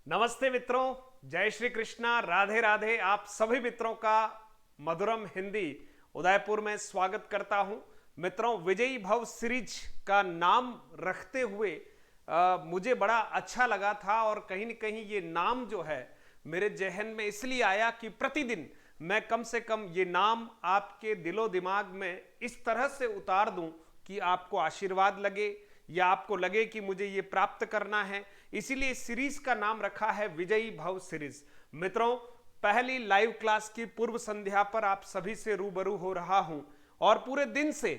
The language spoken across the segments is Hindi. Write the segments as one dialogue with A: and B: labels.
A: नमस्ते मित्रों, जय श्री कृष्णा, राधे राधे। आप सभी मित्रों का मधुरम हिंदी उदयपुर में स्वागत करता हूं। मित्रों, विजयी भव सीरीज का नाम रखते हुए मुझे बड़ा अच्छा लगा था और कहीं न कहीं ये नाम जो है मेरे जहन में इसलिए आया कि प्रतिदिन मैं कम से कम ये नाम आपके दिलो दिमाग में इस तरह से उतार दूं कि आपको आशीर्वाद लगे या आपको लगे कि मुझे ये प्राप्त करना है। इसीलिए सीरीज का नाम रखा है विजयी भव सीरीज। मित्रों, पहली लाइव क्लास की पूर्व संध्या पर आप सभी से रूबरू हो रहा हूं और पूरे दिन से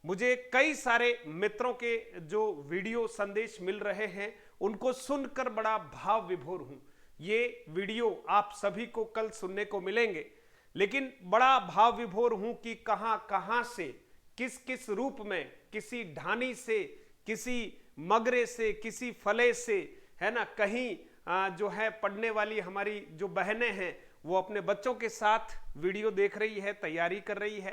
A: मुझे कई सारे मित्रों के जो वीडियो संदेश मिल रहे हैं उनको सुनकर बड़ा भाव विभोर हूं। ये वीडियो आप सभी को कल सुनने को मिलेंगे, लेकिन बड़ा भाव विभोर हूं कि कहां कहां से किस किस रूप में, किसी ढानी से, किसी मगरे से, किसी फले से, है ना, कहीं जो है पढ़ने वाली हमारी जो बहनें हैं वो अपने बच्चों के साथ वीडियो देख रही है, तैयारी कर रही है।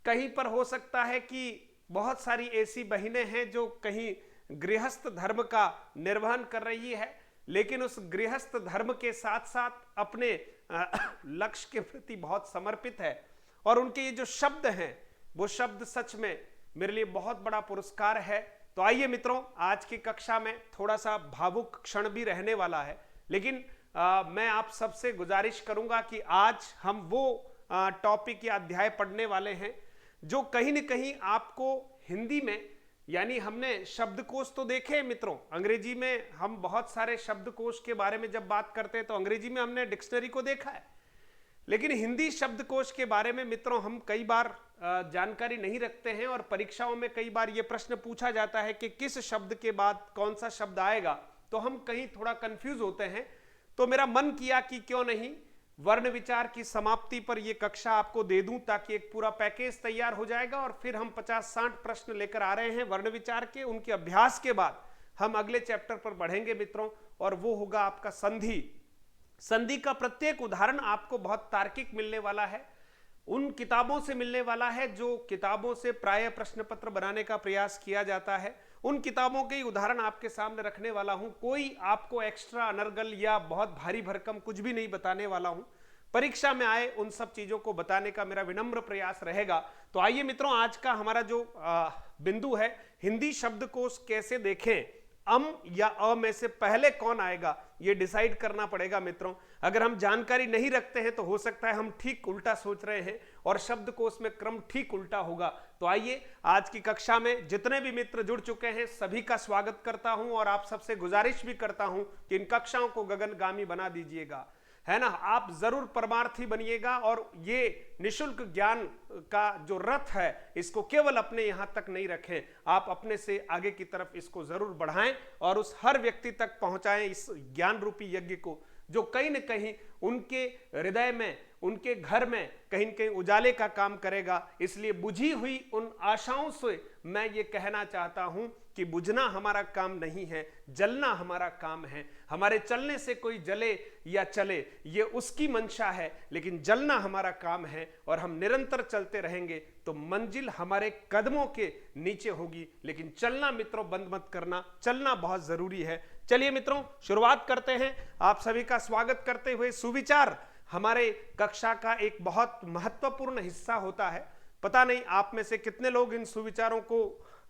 A: कहीं पर हो सकता है कि बहुत सारी ऐसी बहनें हैं जो कहीं गृहस्थ धर्म का निर्वहन कर रही है, लेकिन उस गृहस्थ धर्म के साथ साथ अपने लक्ष्य के प्रति बहुत समर्पित है और उनके ये जो शब्द हैं वो शब्द सच में मेरे लिए बहुत बड़ा पुरस्कार है। तो आइए मित्रों, आज की कक्षा में थोड़ा सा भावुक क्षण भी रहने वाला है, लेकिन मैं आप सबसे गुजारिश करूंगा कि आज हम वो टॉपिक या अध्याय पढ़ने वाले हैं जो कहीं न कहीं आपको हिंदी में, यानी हमने शब्दकोश तो देखे मित्रों, अंग्रेजी में हम बहुत सारे शब्दकोश के बारे में जब बात करते हैं तो अंग्रेजी में हमने डिक्शनरी को देखा है, लेकिन हिंदी शब्दकोश के बारे में मित्रों हम कई बार जानकारी नहीं रखते हैं और परीक्षाओं में कई बार ये प्रश्न पूछा जाता है कि किस शब्द के बाद कौन सा शब्द आएगा, तो हम कहीं थोड़ा कंफ्यूज होते हैं। तो मेरा मन किया कि क्यों नहीं वर्ण विचार की समाप्ति पर यह कक्षा आपको दे दूं, ताकि एक पूरा पैकेज तैयार हो जाएगा और फिर हम 50-60 प्रश्न लेकर आ रहे हैं वर्ण विचार के। उनके अभ्यास के बाद हम अगले चैप्टर पर बढ़ेंगे मित्रों, और वो होगा आपका संधि। संधि का प्रत्येक उदाहरण आपको बहुत तार्किक मिलने वाला है, उन किताबों से मिलने वाला है जो किताबों से प्राय प्रश्न पत्र बनाने का प्रयास किया जाता है। उन किताबों के उदाहरण आपके सामने रखने वाला हूं। कोई आपको एक्स्ट्रा अनर्गल या बहुत भारी भरकम कुछ भी नहीं बताने वाला हूं। परीक्षा में आए उन सब चीजों को बताने का मेरा विनम्र प्रयास रहेगा। तो आइए मित्रों, आज का हमारा जो बिंदु है, हिंदी शब्दकोश कैसे देखें, अम या अ में से पहले कौन आएगा ये डिसाइड करना पड़ेगा मित्रों। अगर हम जानकारी नहीं रखते हैं तो हो सकता है हम ठीक उल्टा सोच रहे हैं और शब्दकोश में क्रम ठीक उल्टा होगा। तो आइए, आज की कक्षा में जितने भी मित्र जुड़ चुके हैं सभी का स्वागत करता हूं और आप सबसे गुजारिश भी करता हूं कि इन कक्षाओं को गगनगामी बना दीजिएगा, है ना। आप जरूर परमार्थी बनिएगा और ये निशुल्क ज्ञान का जो रथ है इसको केवल अपने यहां तक नहीं रखें, आप अपने से आगे की तरफ इसको जरूर बढ़ाएं और उस हर व्यक्ति तक पहुंचाएं इस ज्ञान रूपी यज्ञ को, जो कहीं न कहीं उनके हृदय में, उनके घर में कहीं न कहीं उजाले का काम करेगा। इसलिए बुझी हुई उन आशाओं से मैं ये कहना चाहता हूं कि बुझना हमारा काम नहीं है, जलना हमारा काम है। हमारे चलने से कोई जले या चले ये उसकी मंशा है, लेकिन जलना हमारा काम है और हम निरंतर चलते रहेंगे तो मंजिल हमारे कदमों के नीचे होगी। लेकिन चलना मित्रों बंद मत करना, चलना बहुत जरूरी है। चलिए मित्रों, शुरुआत करते हैं। आप सभी का स्वागत करते हुए, सुविचार हमारे कक्षा का एक बहुत महत्वपूर्ण हिस्सा होता है। पता नहीं आप में से कितने लोग इन सुविचारों को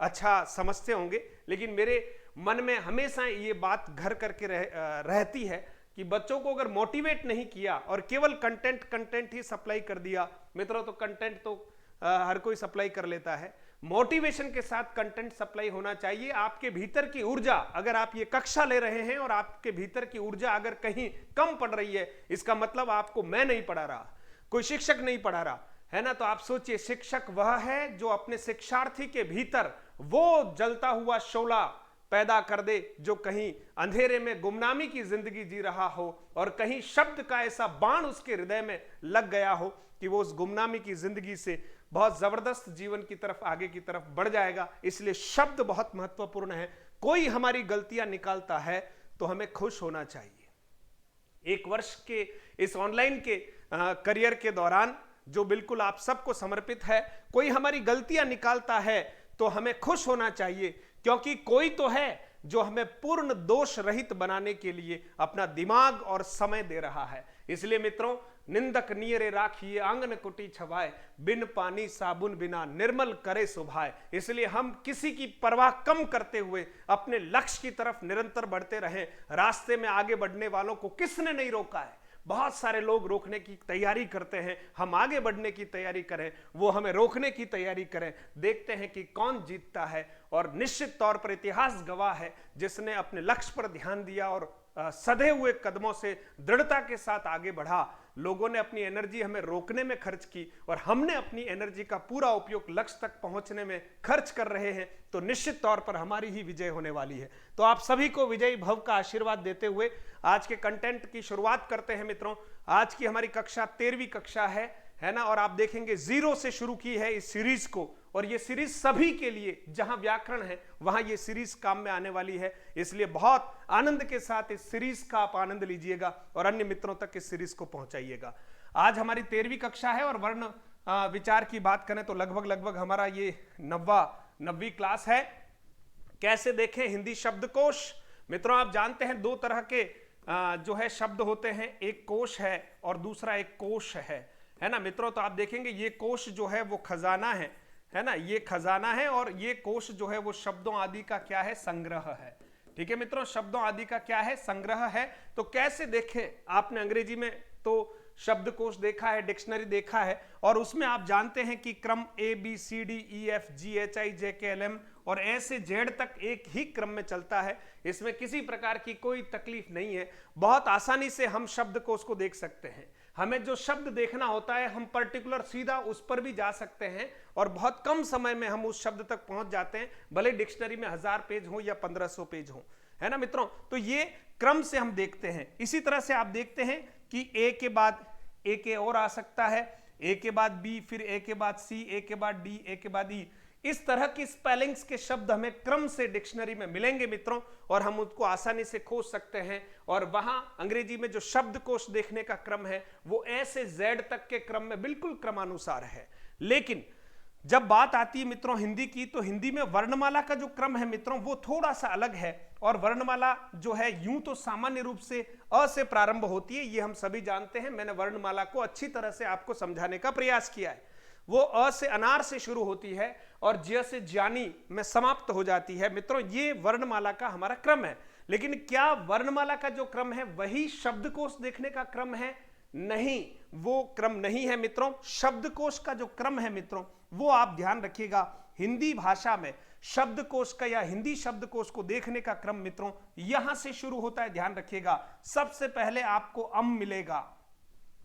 A: अच्छा समझते होंगे, लेकिन मेरे मन में हमेशा ये बात घर करके रहती है कि बच्चों को अगर मोटिवेट नहीं किया और केवल कंटेंट ही सप्लाई कर दिया मित्रों, तो कंटेंट तो हर कोई सप्लाई कर लेता है। मोटिवेशन के साथ कंटेंट सप्लाई होना चाहिए। आपके भीतर की ऊर्जा, अगर आप ये कक्षा ले रहे हैं और आपके भीतर की ऊर्जा अगर कहीं कम पड़ रही है, इसका मतलब आपको मैं नहीं पढ़ा रहा, कोई शिक्षक नहीं पढ़ा रहा, है ना। तो आप सोचिए, शिक्षक वह है जो अपने शिक्षार्थी के भीतर वो जलता हुआ शोला पैदा कर दे जो कहीं अंधेरे में गुमनामी की जिंदगी जी रहा हो और कहीं शब्द का ऐसा बाण उसके हृदय में लग गया हो कि वो उस गुमनामी की जिंदगी से बहुत जबरदस्त जीवन की तरफ, आगे की तरफ बढ़ जाएगा। इसलिए शब्द बहुत महत्वपूर्ण है। कोई हमारी गलतियां निकालता है तो हमें खुश होना चाहिए। एक वर्ष के इस ऑनलाइन के करियर के दौरान जो बिल्कुल आप सबको समर्पित है, कोई हमारी गलतियां निकालता है तो हमें खुश होना चाहिए, क्योंकि कोई तो है जो हमें पूर्ण दोष रहित बनाने के लिए अपना दिमाग और समय दे रहा है। इसलिए मित्रों, निंदक नियरे राखिए आंगन कुटी छवाए, बिन पानी साबुन बिना निर्मल करे सुभाए। इसलिए हम किसी की परवाह कम करते हुए अपने लक्ष्य की तरफ निरंतर बढ़ते रहें। रास्ते में आगे बढ़ने वालों को किसने नहीं रोका है? बहुत सारे लोग रोकने की तैयारी करते हैं। हम आगे बढ़ने की तैयारी करें, वो हमें रोकने की तैयारी करें। देखते हैं कि कौन जीतता है। और निश्चित तौर पर इतिहास गवाह है, जिसने अपने लक्ष्य पर ध्यान दिया और सधे हुए कदमों से दृढ़ता के साथ आगे बढ़ा। लोगों ने अपनी एनर्जी हमें रोकने में खर्च की और हमने अपनी एनर्जी का पूरा उपयोग लक्ष्य तक पहुंचने में खर्च कर रहे हैं, तो निश्चित तौर पर हमारी ही विजय होने वाली है। तो आप सभी को विजयी भव का आशीर्वाद देते हुए आज के कंटेंट की शुरुआत करते हैं। मित्रों, आज की हमारी कक्षा 13वीं कक्षा है ना, और आप देखेंगे 0 से शुरू की है इस सीरीज को, और ये सीरीज सभी के लिए, जहां व्याकरण है वहां ये सीरीज काम में आने वाली है। इसलिए बहुत आनंद के साथ इस सीरीज का आप आनंद लीजिएगा और अन्य मित्रों तक इस सीरीज को पहुंचाइएगा। आज हमारी 13वीं कक्षा है और वर्ण विचार की बात करें तो लगभग हमारा ये 9वीं क्लास है। कैसे देखें हिंदी शब्दकोश? मित्रों, आप जानते हैं 2 तरह के जो है शब्द होते हैं, एक कोश है और दूसरा एक कोश है ना मित्रों। तो आप देखेंगे ये कोश जो है वो खजाना है ना, ये खजाना है, और ये कोश जो है वो शब्दों आदि का क्या है? संग्रह है। ठीक है मित्रों, शब्दों आदि का क्या है? संग्रह है। तो कैसे देखें? आपने अंग्रेजी में तो शब्दकोश देखा है, डिक्शनरी देखा है, और उसमें आप जानते हैं कि क्रम ABCDEFGHIJKLM और ए से जेड तक एक ही क्रम में चलता है। इसमें किसी प्रकार की कोई तकलीफ नहीं है। बहुत आसानी से हम शब्दकोश को देख सकते हैं। हमें जो शब्द देखना होता है, हम पर्टिकुलर सीधा उस पर भी जा सकते हैं और बहुत कम समय में हम उस शब्द तक पहुंच जाते हैं, भले डिक्शनरी में 1000 पेज हो या 1500 पेज हो, है ना मित्रों। तो ये क्रम से हम देखते हैं। इसी तरह से आप देखते हैं कि ए के बाद ए के और आ सकता है, ए के बाद बी, फिर ए के बाद सी, ए के बाद डी, ए के बाद ई। इस तरह की स्पेलिंग्स के शब्द हमें क्रम से डिक्शनरी में मिलेंगे मित्रों, और हम उसको आसानी से खोज सकते हैं। और वहां अंग्रेजी में जो शब्दकोश देखने का क्रम है वो ए से जेड तक के क्रम में बिल्कुल क्रमानुसार है। लेकिन जब बात आती है मित्रों हिंदी की, तो हिंदी में वर्णमाला का जो क्रम है मित्रों वो थोड़ा सा अलग है। और वर्णमाला जो है यूं तो सामान्य रूप से अ से प्रारंभ होती है, ये हम सभी जानते हैं। मैंने वर्णमाला को अच्छी तरह से आपको समझाने का प्रयास किया है। वो अ से अनार से शुरू होती है और ज्य से ज्ञानी में समाप्त हो जाती है। मित्रों, ये वर्णमाला का हमारा क्रम है। लेकिन क्या वर्णमाला का जो क्रम है वही शब्दकोश देखने का क्रम है? नहीं, वो क्रम नहीं है मित्रों। शब्दकोश का जो क्रम है मित्रों, वो आप ध्यान रखिएगा, हिंदी भाषा में शब्दकोश का या हिंदी शब्दकोश को देखने का क्रम मित्रों यहां से शुरू होता है। ध्यान रखिएगा, सबसे पहले आपको अम मिलेगा,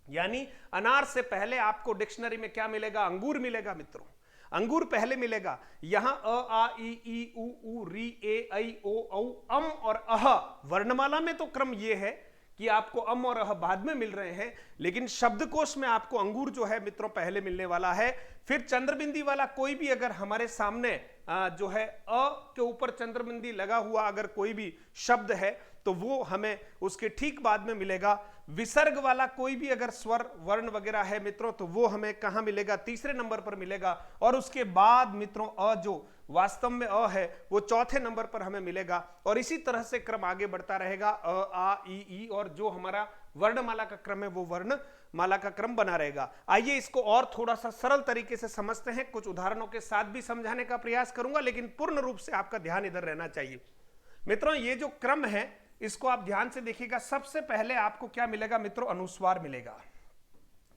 A: यानी अनार से पहले आपको डिक्शनरी में क्या मिलेगा? अंगूर मिलेगा मित्रों। अंगूर पहले मिलेगा। यहां अ, आ, ई, उ, ऊ, री, ए, ऐ, ओ, औ, अम और अह। वर्णमाला में तो क्रम ये है कि आपको अम और अह बाद में मिल रहे हैं, लेकिन शब्दकोश में आपको अंगूर जो है मित्रों पहले मिलने वाला है। फिर चंद्रबिंदी वाला कोई भी अगर हमारे सामने जो है अ के ऊपर चंद्रबिंदी लगा हुआ अगर कोई भी शब्द है तो वो हमें उसके ठीक बाद में मिलेगा। विसर्ग वाला कोई भी अगर स्वर वर्ण वगैरह है मित्रों तो वो हमें कहां मिलेगा? तीसरे नंबर पर मिलेगा। और उसके बाद मित्रों अ जो वास्तव में अ है वो चौथे नंबर पर हमें मिलेगा। और इसी तरह से क्रम आगे बढ़ता रहेगा, अ, आ, ई, और जो हमारा वर्णमाला का क्रम है वो वर्णमाला का क्रम बना रहेगा। आइए इसको और थोड़ा सा सरल तरीके से समझते हैं। कुछ उदाहरणों के साथ भी समझाने का प्रयास करूंगा, लेकिन पूर्ण रूप से आपका ध्यान इधर रहना चाहिए। मित्रों, ये जो क्रम है इसको आप ध्यान से देखिएगा। सबसे पहले आपको क्या मिलेगा मित्रों? अनुस्वार मिलेगा।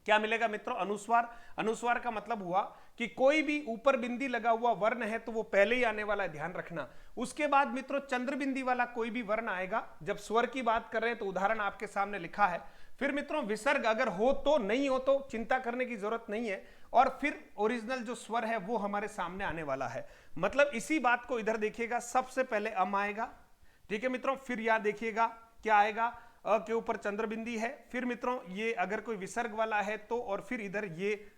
A: क्या मिलेगा मित्रों? अनुस्वार। अनुस्वार का मतलब हुआ कि कोई भी ऊपर बिंदी लगा हुआ वर्ण है तो वो पहले ही आने वाला है, ध्यान रखना। उसके बाद मित्रों चंद्र बिंदी वाला कोई भी वर्ण आएगा। जब स्वर की बात कर रहे हैं तो उदाहरण आपके सामने लिखा है। फिर मित्रों विसर्ग अगर हो तो, नहीं हो तो चिंता करने की जरूरत नहीं है। और फिर ओरिजिनल जो स्वर है वो हमारे सामने आने वाला है। मतलब इसी बात को इधर देखिएगा, सबसे पहले अम आएगा, ठीक है मित्रों। फिर यहां देखिएगा क्या आएगा? अ के ऊपर चंद्रबिंदी है। फिर मित्रों ये अगर कोई विसर्ग वाला है तो, और फिर इधर ये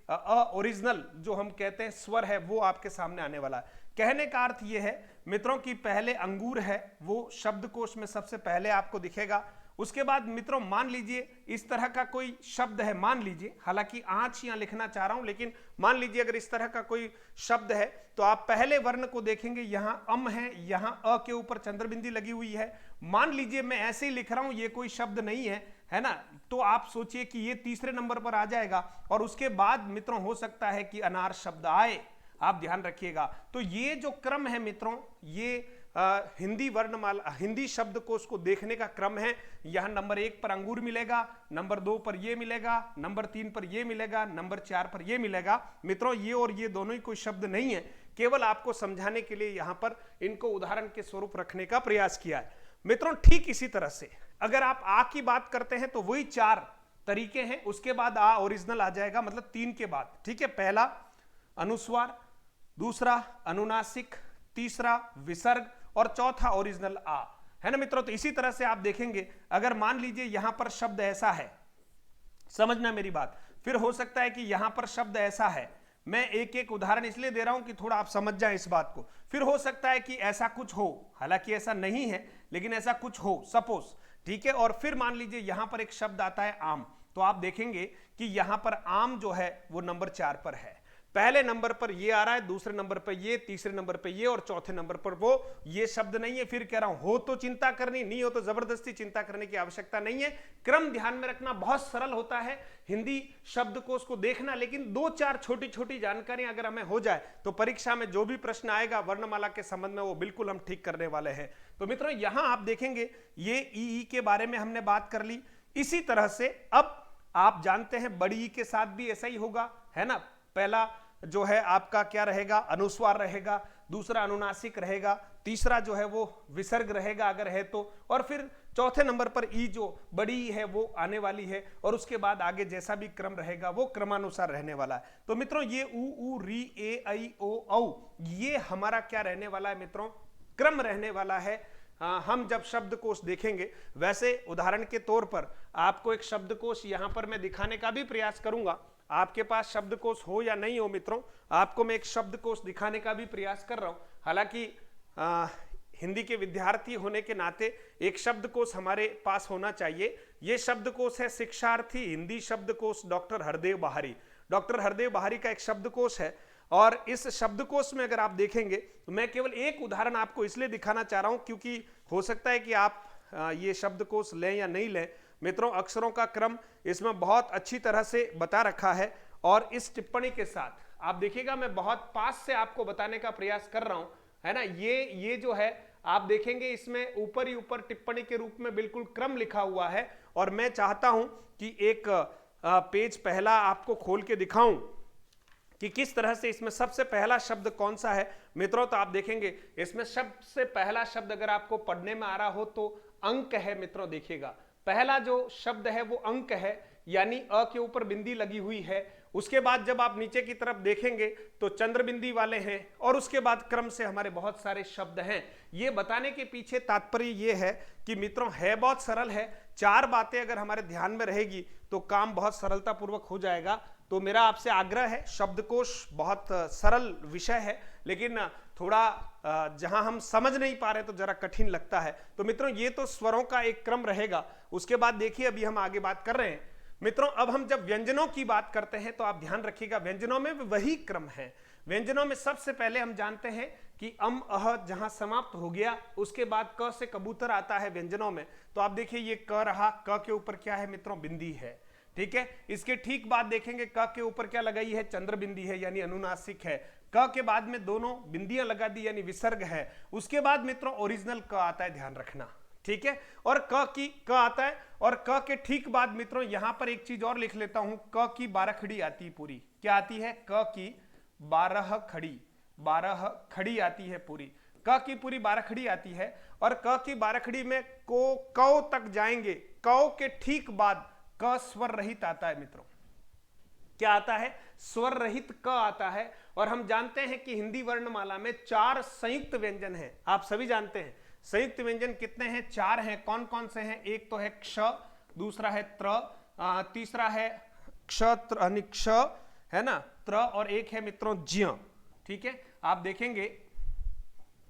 A: ओरिजिनल जो हम कहते हैं स्वर है वो आपके सामने आने वाला है। कहने का अर्थ ये है मित्रों कि पहले अंगूर है वो शब्दकोश में सबसे पहले आपको दिखेगा। उसके बाद मित्रों मान लीजिए इस तरह का कोई शब्द है, मान लीजिए, हालांकि आंच यहां लिखना चाह रहा हूं, लेकिन मान लीजिए अगर इस तरह का कोई शब्द है तो आप पहले वर्ण को देखेंगे, यहां अम है, यहां अ के ऊपर चंद्रबिंदी लगी हुई है। मान लीजिए मैं ऐसे ही लिख रहा हूं, ये कोई शब्द नहीं है, है ना, तो आप सोचिए कि ये तीसरे नंबर पर आ जाएगा और उसके बाद मित्रों हो सकता है कि अनार शब्द आए, आप ध्यान रखिएगा। तो ये जो क्रम है मित्रों, ये हिंदी वर्णमाला, हिंदी शब्दकोश को देखने का क्रम है। यहां नंबर 1 पर अंगूर मिलेगा, नंबर 2 पर ये मिलेगा, नंबर 3 पर ये मिलेगा, नंबर 4 पर ये मिलेगा। मित्रों ये और ये दोनों ही कोई शब्द नहीं है, केवल आपको समझाने के लिए यहां पर इनको उदाहरण के स्वरूप रखने का प्रयास किया है। मित्रों ठीक इसी तरह से अगर आप आ की बात करते हैं तो वही 4 तरीके हैं, उसके बाद आ ओरिजिनल आ जाएगा, मतलब 3 के बाद, ठीक है। पहला अनुस्वार, दूसरा अनुनासिक, तीसरा विसर्ग और चौथा ओरिजिनल आ, है ना मित्रों। तो इसी तरह से आप देखेंगे, अगर मान लीजिए यहां पर शब्द ऐसा है, समझना मेरी बात, फिर हो सकता है कि यहां पर शब्द ऐसा है, मैं एक एक उदाहरण इसलिए दे रहा हूं कि थोड़ा आप समझ जाएं इस बात को। फिर हो सकता है कि ऐसा कुछ हो, हालांकि ऐसा नहीं है लेकिन ऐसा कुछ हो, सपोज, ठीक है। और फिर मान लीजिए यहां पर एक शब्द आता है आम, तो आप देखेंगे कि यहां पर आम जो है वो नंबर 4 पर है, पहले नंबर पर ये आ रहा है, दूसरे नंबर पर ये, तीसरे नंबर पर ये और चौथे नंबर पर वो, ये शब्द नहीं है। फिर कह रहा हूं हो तो चिंता करनी, नहीं हो तो जबरदस्ती चिंता करने की आवश्यकता नहीं है। क्रम ध्यान में रखना बहुत सरल होता है हिंदी शब्दकोश को देखना, लेकिन 2-4 छोटी छोटी जानकारी अगर हमें हो जाए तो परीक्षा में जो भी प्रश्न आएगा वर्णमाला के संबंध में वो बिल्कुल हम ठीक करने वाले हैं। तो मित्रों यहां आप देखेंगे ये ई के बारे में हमने बात कर ली। इसी तरह से अब आप जानते हैं बड़ी ई के साथ भी ऐसा ही होगा, है ना। पहला जो है आपका क्या रहेगा, अनुस्वार रहेगा, दूसरा अनुनासिक रहेगा, तीसरा जो है वो विसर्ग रहेगा अगर है तो, और फिर चौथे नंबर पर ई जो बड़ी ई है वो आने वाली है, और उसके बाद आगे जैसा भी क्रम रहेगा वो क्रमानुसार रहने वाला है। तो मित्रों ये उ री ए ऐ ओ औ ये हमारा क्या रहने वाला है मित्रों, क्रम रहने वाला है। हम जब शब्दकोश देखेंगे, वैसे उदाहरण के तौर पर आपको एक शब्दकोश यहां पर मैं दिखाने का भी प्रयास करूंगा, आपके पास शब्दकोश हो या नहीं हो मित्रों, आपको मैं एक शब्दकोश दिखाने का भी प्रयास कर रहा हूं। हालांकि हिंदी के विद्यार्थी होने के नाते एक शब्दकोश हमारे पास होना चाहिए। यह शब्दकोश है शिक्षार्थी हिंदी शब्दकोश डॉक्टर हरदेव बहारी। डॉक्टर हरदेव बहारी का एक शब्दकोश है, और इस शब्दकोश में अगर आप देखेंगे तो मैं केवल एक उदाहरण आपको इसलिए दिखाना चाह रहा हूं क्योंकि हो सकता है कि आप ये शब्दकोश लें या नहीं लें। मित्रों अक्षरों का क्रम इसमें बहुत अच्छी तरह से बता रखा है, और इस टिप्पणी के साथ आप देखिएगा मैं बहुत पास से आपको बताने का प्रयास कर रहा हूं, है ना। ये जो है आप देखेंगे इसमें ऊपर ही ऊपर टिप्पणी के रूप में बिल्कुल क्रम लिखा हुआ है, और मैं चाहता हूं कि एक पेज पहला आपको खोल के दिखाऊं कि किस तरह से इसमें सबसे पहला शब्द कौन सा है मित्रों। तो आप देखेंगे इसमें सबसे पहला शब्द अगर आपको पढ़ने में आ रहा हो तो अंक है मित्रों। देखिएगा पहला जो शब्द है वो अंक है, यानी अ के ऊपर बिंदी लगी हुई है। उसके बाद जब आप नीचे की तरफ देखेंगे तो चंद्र बिंदी वाले हैं, और उसके बाद क्रम से हमारे बहुत सारे शब्द हैं। ये बताने के पीछे तात्पर्य ये है कि मित्रों है बहुत सरल है, 4 बातें अगर हमारे ध्यान में रहेगी तो काम बहुत सरलता पूर्वक हो जाएगा। तो मेरा आपसे आग्रह है, शब्दकोश बहुत सरल विषय है, लेकिन थोड़ा जहां हम समझ नहीं पा रहे तो जरा कठिन लगता है। तो मित्रों ये तो स्वरों का एक क्रम रहेगा। उसके बाद देखिए अभी हम आगे बात कर रहे हैं मित्रों, अब हम जब व्यंजनों की बात करते हैं तो आप ध्यान रखिएगा व्यंजनों में भी वही क्रम है। व्यंजनों में सबसे पहले हम जानते हैं कि अम अह जहां समाप्त हो गया उसके बाद क से कबूतर आता है व्यंजनों में। तो आप देखिए ये क रहा, क के ऊपर क्या है मित्रों, बिंदी है, ठीक है। इसके ठीक बाद देखेंगे क के ऊपर क्या लगाई है, चंद्र बिंदी है यानी अनुनासिक है। क के बाद में दोनों बिंदियां लगा दी यानी विसर्ग है। उसके बाद मित्रों ओरिजिनल क आता है, ध्यान रखना, ठीक है। और क आता है, और क के ठीक बाद मित्रों यहां पर एक चीज और लिख लेता हूं, क की 12 खड़ी आती है पूरी। क्या आती है, क की 12 खड़ी, 12 खड़ी आती है पूरी, क की पूरी 12 खड़ी आती है। और क की 12 खड़ी में को कौ तक जाएंगे, कौ के ठीक बाद क स्वर रहित आता है मित्रों। क्या आता है, स्वर रहित क आता है। और हम जानते हैं कि हिंदी वर्णमाला में 4 संयुक्त व्यंजन हैं, आप सभी जानते हैं। संयुक्त व्यंजन कितने हैं, 4 हैं। कौन कौन से हैं, एक तो है क्ष, दूसरा है त्र, तीसरा है क्षत्र निक्ष, है ना, त्र, और एक है मित्रों ज्य, ठीक है। आप देखेंगे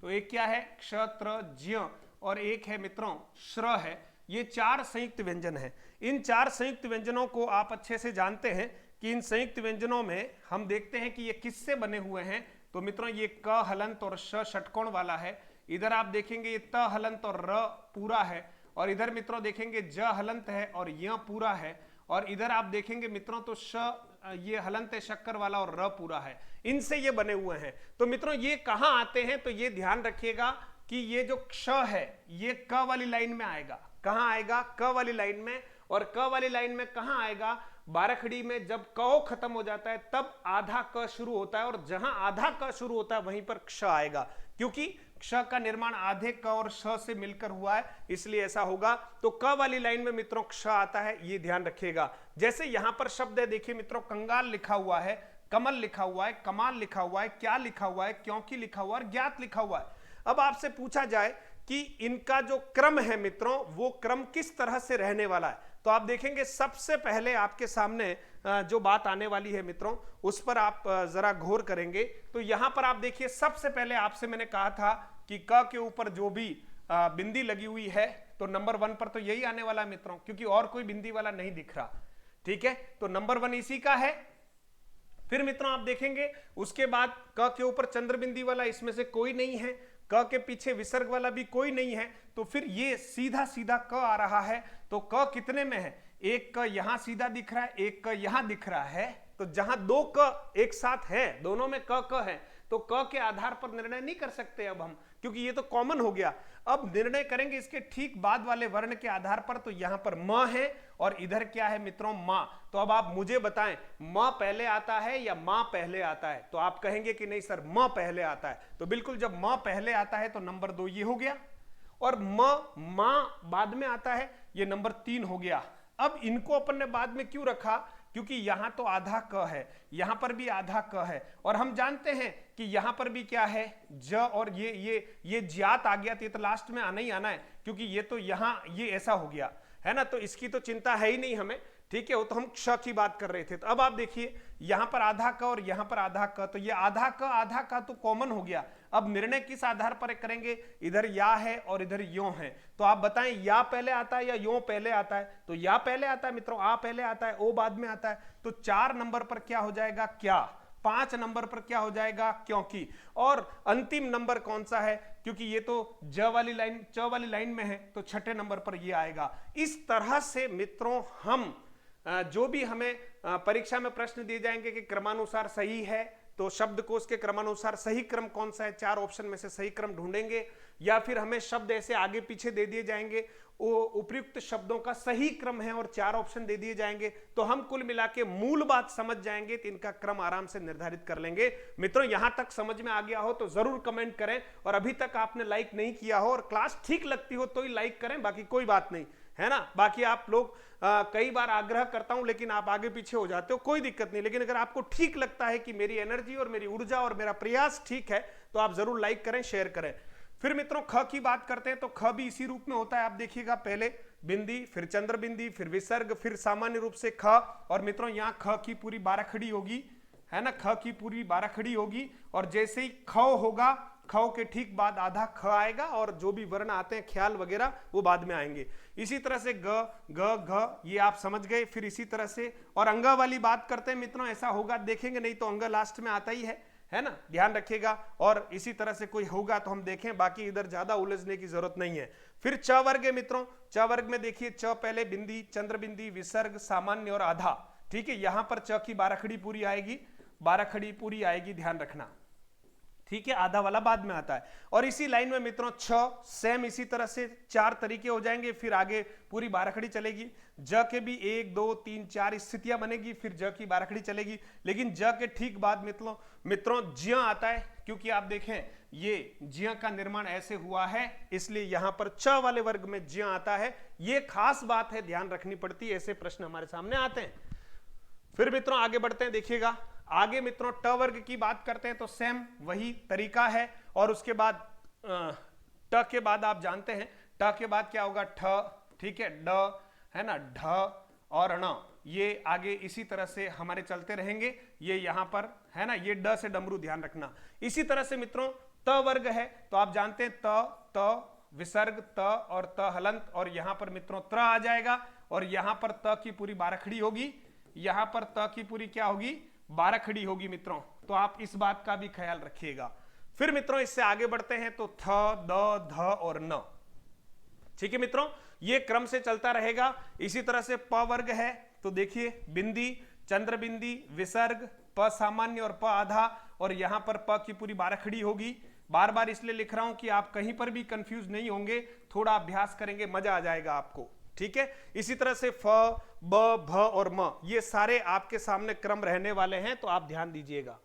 A: तो एक क्या है, क्षत्र ज्य, और एक है मित्रों श्र है। ये 4 संयुक्त व्यंजन हैं। इन 4 संयुक्त व्यंजनों को आप अच्छे से जानते हैं कि इन संयुक्त व्यंजनों में हम देखते हैं कि ये किससे बने हुए हैं। तो मित्रों ये क हलंत और श षटकोण वाला है। इधर आप देखेंगे ये त हलंत और र पूरा है, और इधर मित्रों देखेंगे ज हलंत है और य पूरा है, और इधर आप देखेंगे मित्रों तो श ये हलंत है शक्कर वाला और र पूरा है। इनसे ये बने हुए हैं। तो मित्रों ये कहाँ आते हैं, तो ये ध्यान रखिएगा कि ये जो क्ष है ये क वाली लाइन में आएगा। कहाँ आएगा? क वाली लाइन में। और क वाली लाइन में कहाँ आएगा? बारहखड़ी में जब क खत्म हो जाता है तब आधा क शुरू होता है, और जहां आधा क शुरू होता है वहीं पर क्ष आएगा, क्योंकि क्ष का निर्माण आधे क और श से मिलकर हुआ है, इसलिए ऐसा होगा। तो क वाली लाइन में मित्रों क्ष आता है, ये ध्यान रखिएगा। जैसे यहां पर शब्द है, देखिए मित्रों कंगाल लिखा हुआ है, कमल लिखा हुआ है, कमाल लिखा हुआ है, क्या लिखा हुआ है, क्योंकि लिखा हुआ है और ज्ञात लिखा हुआ है। अब आपसे पूछा जाए कि इनका जो क्रम है मित्रों वो क्रम किस तरह से रहने वाला है, तो आप देखेंगे सबसे पहले आपके सामने जो बात आने वाली है मित्रों उस पर आप जरा गौर करेंगे। तो यहां पर आप देखिए सबसे पहले आपसे मैंने कहा था कि क के ऊपर जो भी बिंदी लगी हुई है तो नंबर 1 पर तो यही आने वाला है मित्रों, क्योंकि और कोई बिंदी वाला नहीं दिख रहा। ठीक है, तो नंबर 1 इसी का है। फिर मित्रों आप देखेंगे उसके बाद क के ऊपर चंद्र बिंदी वाला इसमें से कोई नहीं है, क के पीछे विसर्ग वाला भी कोई नहीं है, तो फिर ये सीधा सीधा क आ रहा है। तो क कितने में है? एक क यहां सीधा दिख रहा है, एक क यहां दिख रहा है, तो जहां 2 क एक साथ है दोनों में क है, तो क के आधार पर निर्णय नहीं कर सकते अब हम, क्योंकि ये तो कॉमन हो गया। अब निर्णय करेंगे इसके ठीक बाद वाले वर्ण के आधार पर। तो यहां पर म है और इधर क्या है मित्रों? मां। तो अब आप मुझे बताएं म पहले आता है या मां पहले आता है? तो आप कहेंगे कि नहीं सर म पहले आता है। तो बिल्कुल जब म पहले आता है तो नंबर 2 ये हो गया, और मां बाद में आता है, ये नंबर 3 हो गया। अब इनको अपन ने बाद में क्यों रखा? क्योंकि यहां तो आधा क है, यहां पर भी आधा क है, और हम जानते हैं कि यहां पर भी क्या है? ज, और ये ज्यात आ गया, तो ये तो लास्ट में आना ही आना है, क्योंकि ये तो यहां ये ऐसा हो गया है ना, तो इसकी तो चिंता है ही नहीं हमें। ठीक है, वो तो हम क्ष की बात कर रहे थे। तो अब आप देखिए यहां पर आधा क और यहां पर आधा क, तो ये आधा क तो कॉमन हो गया। अब निर्णय किस आधार पर करेंगे? इधर या है और इधर यो है, तो आप बताएं या पहले आता है या यो पहले आता है? तो या पहले आता है मित्रों, आ पहले आता है, ओ बाद में आता है। तो 4 नंबर पर क्या हो जाएगा? क्या। 5 नंबर पर क्या हो जाएगा? क्योंकि। और अंतिम नंबर कौन सा है? क्योंकि ये तो च वाली लाइन में है, तो 6ठे नंबर पर ये आएगा। इस तरह से मित्रों हम जो भी हमें परीक्षा में प्रश्न दिए जाएंगे कि क्रमानुसार सही है, तो शब्दकोश के क्रमानुसार सही क्रम कौन सा है, 4 ऑप्शन में से सही क्रम ढूंढेंगे, या फिर हमें शब्द ऐसे आगे पीछे दे दिए जाएंगे, वो उपयुक्त शब्दों का सही क्रम है और 4 ऑप्शन दे दिए जाएंगे, तो हम कुल मिला के मूल बात समझ जाएंगे, तो इनका क्रम आराम से निर्धारित कर लेंगे। मित्रों यहां तक समझ में आ गया हो तो जरूर कमेंट करें, और अभी तक आपने लाइक नहीं किया हो और क्लास ठीक लगती हो तो ही लाइक करें, बाकी कोई बात नहीं है ना। बाकी आप लोग कई बार आग्रह करता हूं लेकिन आप आगे पीछे हो जाते हो, कोई दिक्कत नहीं, लेकिन अगर आपको ठीक लगता है कि मेरी एनर्जी और मेरी ऊर्जा और मेरा प्रयास ठीक है तो आप जरूर लाइक करें, शेयर करें। फिर मित्रों ख की बात करते हैं, तो ख भी इसी रूप में होता है। आप देखिएगा पहले बिंदी, फिर चंद्र बिंदी, फिर विसर्ग, फिर सामान्य रूप से ख, और मित्रों यहां ख की पूरी 12 खड़ी होगी, है ना, ख की पूरी 12 खड़ी होगी, और जैसे ही ख होगा, ख के ठीक बाद आधा ख आएगा, और जो भी वर्ण आते हैं ख्याल वगैरह वो बाद में आएंगे। इसी तरह से ग, ग, घ, ये आप समझ गए। फिर इसी तरह से और अंग वाली बात करते हैं मित्रों, ऐसा होगा देखेंगे, नहीं तो अंग लास्ट में आता ही है ना, ध्यान रखिएगा। और इसी तरह से कोई होगा तो हम देखें, बाकी इधर ज्यादा उलझने की जरूरत नहीं है। फिर च वर्ग है मित्रों, च वर्ग में देखिए च पहले बिंदी, चंद्र बिंदी, विसर्ग, सामान्य और आधा। ठीक है, यहां पर च की 12 खड़ी पूरी आएगी, 12 खड़ी पूरी आएगी, ध्यान रखना। ठीक है, आधा वाला बाद में आता है। और इसी लाइन में मित्रों छ, सेम इसी तरह से 4 तरीके हो जाएंगे, फिर आगे पूरी 12 खड़ी चलेगी। ज के भी 1 2 3 4 स्थितियां बनेगी, फिर ज की 12 खड़ी चलेगी। लेकिन ज के ठीक बाद मित्रों ज्य आता है, क्योंकि आप देखें ये ज्य का निर्माण ऐसे हुआ है, इसलिए यहां पर च वाले वर्ग में ज्य आता है। ये खास बात है, ध्यान रखनी पड़ती है, ऐसे प्रश्न हमारे सामने आते हैं। फिर मित्रों आगे बढ़ते हैं, देखिएगा आगे मित्रों ट वर्ग की बात करते हैं, तो सेम वही तरीका है। और उसके बाद ट के बाद आप जानते हैं ट के बाद क्या होगा? ठ, ठीक है, ड, है ना, ढ और ण, ये आगे इसी तरह से हमारे चलते रहेंगे। ये यहां पर है ना, ये ड से डमरू, ध्यान रखना। इसी तरह से मित्रों त वर्ग है, तो आप जानते हैं त, विसर्ग त और त हलंत, और यहां पर मित्रों त्र आ जाएगा, और यहां पर त की पूरी बारखड़ी होगी, यहां पर त की पूरी क्या होगी, बारखड़ी होगी मित्रों। तो आप इस बात का भी ख्याल रखिएगा। फिर मित्रों इससे आगे बढ़ते हैं तो थ, द, ध और न। ठीक है मित्रों, ये क्रम से चलता रहेगा। इसी तरह से प वर्ग है तो देखिए बिंदी, चंद्र बिंदी, विसर्ग, प सामान्य और प आधा, और यहां पर प की पूरी बारखड़ी होगी। बार बार इसलिए लिख रहा हूं कि आप कहीं पर भी कंफ्यूज नहीं होंगे, थोड़ा अभ्यास करेंगे मजा आ जाएगा आपको। ठीक है, इसी तरह से फ, ब, भ और म, ये सारे आपके सामने क्रम रहने वाले हैं, तो आप ध्यान दीजिएगा।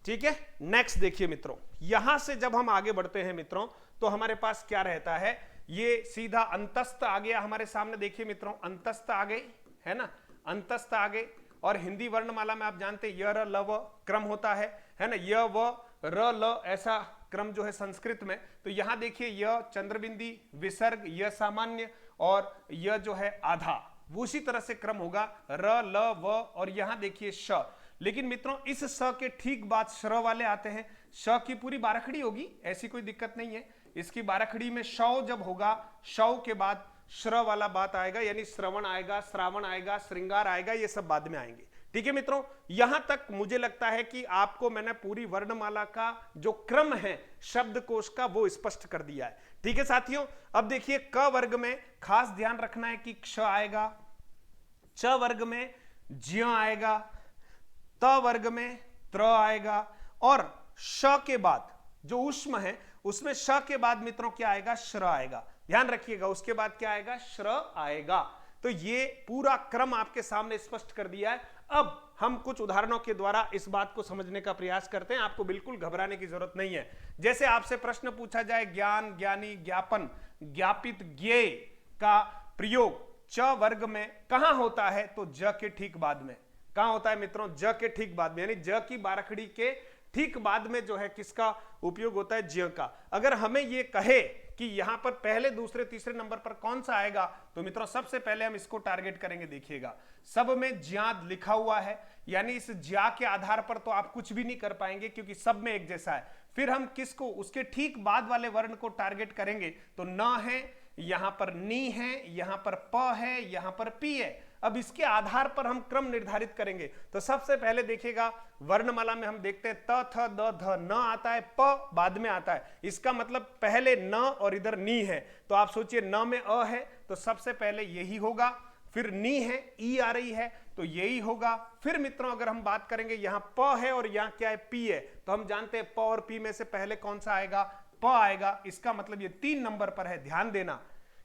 A: ठीक है, नेक्स्ट देखिए मित्रों, यहां से जब हम आगे बढ़ते हैं मित्रों तो हमारे पास क्या रहता है, ये सीधा अंतस्थ आ गया हमारे सामने। देखिए मित्रों अंतस्थ आ गए, है ना, अंतस्थ आ गए। और हिंदी वर्णमाला में आप जानते हैं य र ल व क्रम होता है ना, य व र ल ऐसा क्रम जो है संस्कृत में। तो यहां देखिए य चंद्रबिंदी, विसर्ग, य सामान्य और य जो है आधा, वो उसी तरह से क्रम होगा र ल व, और यहां देखिए श। लेकिन मित्रों इस स के ठीक बाद श्र वाले आते हैं, श की पूरी बारखड़ी होगी, ऐसी कोई दिक्कत नहीं है। इसकी बारखड़ी में शौ जब होगा, शौ के बाद श्र वाला बात आएगा, यानी श्रवण आएगा, श्रावण आएगा, श्रृंगार आएगा, ये सब बाद में आएंगे। ठीक है मित्रों, यहां तक मुझे लगता है कि आपको मैंने पूरी वर्णमाला का जो क्रम है शब्दकोश का वो स्पष्ट कर दिया है। ठीक है साथियों, अब देखिए क वर्ग में खास ध्यान रखना है कि क्ष आएगा, च वर्ग में ज्य आएगा, त वर्ग में त्र आएगा, और श के बाद जो उष्म है उसमें श के बाद मित्रों क्या आएगा, श्र आएगा। ध्यान रखिएगा, उसके बाद क्या आएगा, श्र आएगा। तो ये पूरा क्रम आपके सामने स्पष्ट कर दिया है। अब हम कुछ उदाहरणों के द्वारा इस बात को समझने का प्रयास करते हैं, आपको बिल्कुल घबराने की जरूरत नहीं है। जैसे आपसे प्रश्न पूछा जाए ज्ञान, ज्ञानी, ज्ञापन, ज्ञापित, ज्ञेय का प्रयोग च वर्ग में कहां होता है, तो ज के ठीक बाद में। कहां होता है मित्रों, ज के ठीक बाद में, यानी ज की बारखड़ी के ठीक बाद में जो है किसका उपयोग होता है, ज्य का। अगर हमें ये कहे कि यहां पर पहले, दूसरे, तीसरे नंबर पर कौन सा आएगा, तो मित्रों सबसे पहले हम इसको टारगेट करेंगे। देखिएगा सब में ज्याद लिखा हुआ है, यानी इस ज्या के आधार पर तो आप कुछ भी नहीं कर पाएंगे क्योंकि सब में एक जैसा है। फिर हम किसको, उसके ठीक बाद वाले वर्ण को टारगेट करेंगे, तो न है, यहां पर नी है, यहां पर प है, यहां पर पी है। अब इसके आधार पर हम क्रम निर्धारित करेंगे। तो सबसे पहले देखिएगा वर्णमाला में हम देखते हैं त, थ, द, ध, न आता है, प बाद में आता है। इसका मतलब पहले न और इधर नी है। तो आप सोचिए न में अ है तो सबसे पहले यही होगा, फिर नी है, ई आ रही है तो यही होगा। फिर मित्रों अगर हम बात करेंगे यहां प है और यहां क्या है, पी है, तो हम जानते हैं प और पी में से पहले कौन सा आएगा, प आएगा। इसका मतलब ये 3 नंबर पर है, ध्यान देना,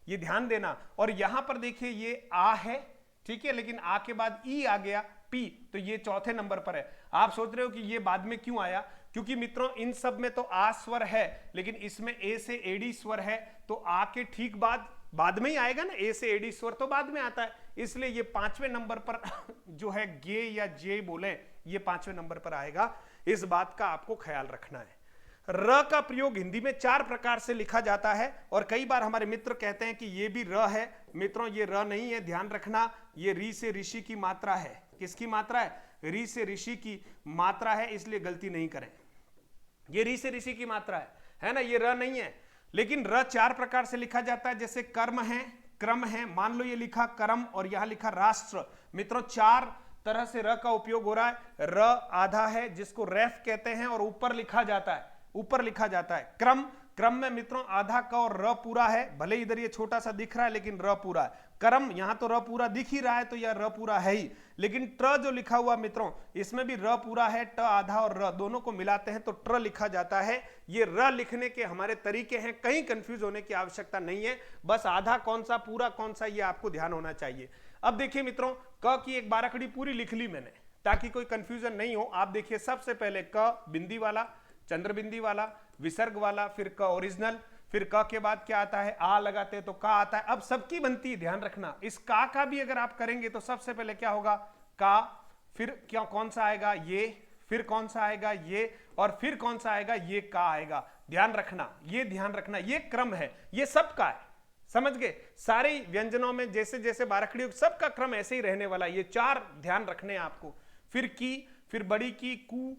A: ये ध्यान देना। और यहां पर देखिए ये आ है, ठीक है, लेकिन आ के बाद ई आ गया, पी, तो ये चौथे नंबर पर है। आप सोच रहे हो कि ये बाद में क्यों आया, क्योंकि मित्रों इन सब में तो आ स्वर है, लेकिन इसमें ए से एडी स्वर है, तो आ के ठीक बाद में ही आएगा ना, ए से एडी स्वर तो बाद में आता है, इसलिए ये 5वें नंबर पर जो है गे या जे बोले, ये 5वें नंबर पर आएगा। इस बात का आपको ख्याल रखना है। र का प्रयोग हिंदी में 4 प्रकार से लिखा जाता है, और कई बार हमारे मित्र कहते हैं कि ये भी र है। मित्रों ये र नहीं है, ध्यान रखना, ये री से ऋषि की मात्रा है। किसकी मात्रा है, री से ऋषि की मात्रा है, इसलिए गलती नहीं करें, ये री से ऋषि की मात्रा है ना, ये र नहीं है। लेकिन र 4 प्रकार से लिखा जाता है, जैसे कर्म है, क्रम है, मान लो ये लिखा कर्म और यहां लिखा राष्ट्र। मित्रों 4 तरह से र का उपयोग हो रहा है। र आधा है जिसको रेफ कहते हैं और ऊपर लिखा जाता है, ऊपर लिखा जाता है। क्रम में मित्रों आधा का और र पूरा है, भले इधर ये छोटा सा दिख रहा है लेकिन र पूरा है। कर्म यहां तो र पूरा दिख ही रहा है तो यह र पूरा है ही, लेकिन ट्र जो लिखा हुआ मित्रों इसमें भी र पूरा है, ट आधा और र दोनों को मिलाते हैं तो ट्र लिखा जाता है। ये र लिखने के हमारे तरीके हैं, कहीं कंफ्यूज होने की आवश्यकता नहीं है, बस आधा कौन सा पूरा कौन सा ये आपको ध्यान होना चाहिए। अब देखिए मित्रों क की एक बारखड़ी पूरी लिख ली मैंने ताकि कोई कंफ्यूजन नहीं हो। आप देखिए सबसे पहले क बिंदी वाला, चंद्र बिंदी वाला, विसर्ग वाला, फिर क ओरिजिनल, फिर क के बाद क्या आता है, आ लगाते हैं तो का आता है। अब सबकी बनती है, ध्यान रखना, इस का भी अगर आप करेंगे तो सबसे पहले क्या होगा, का, फिर क्या कौन सा आएगा, ये, फिर कौन सा आएगा, ये, और फिर कौन सा आएगा, ये का आएगा। ध्यान रखना, ये ध्यान रखना, ये क्रम है, ये सबका है, समझ गए। सारे व्यंजनों में जैसे जैसे बारखड़ी सबका क्रम ऐसे ही रहने वाला, ये 4 ध्यान रखने हैं आपको। फिर की, फिर बड़ी की, कु,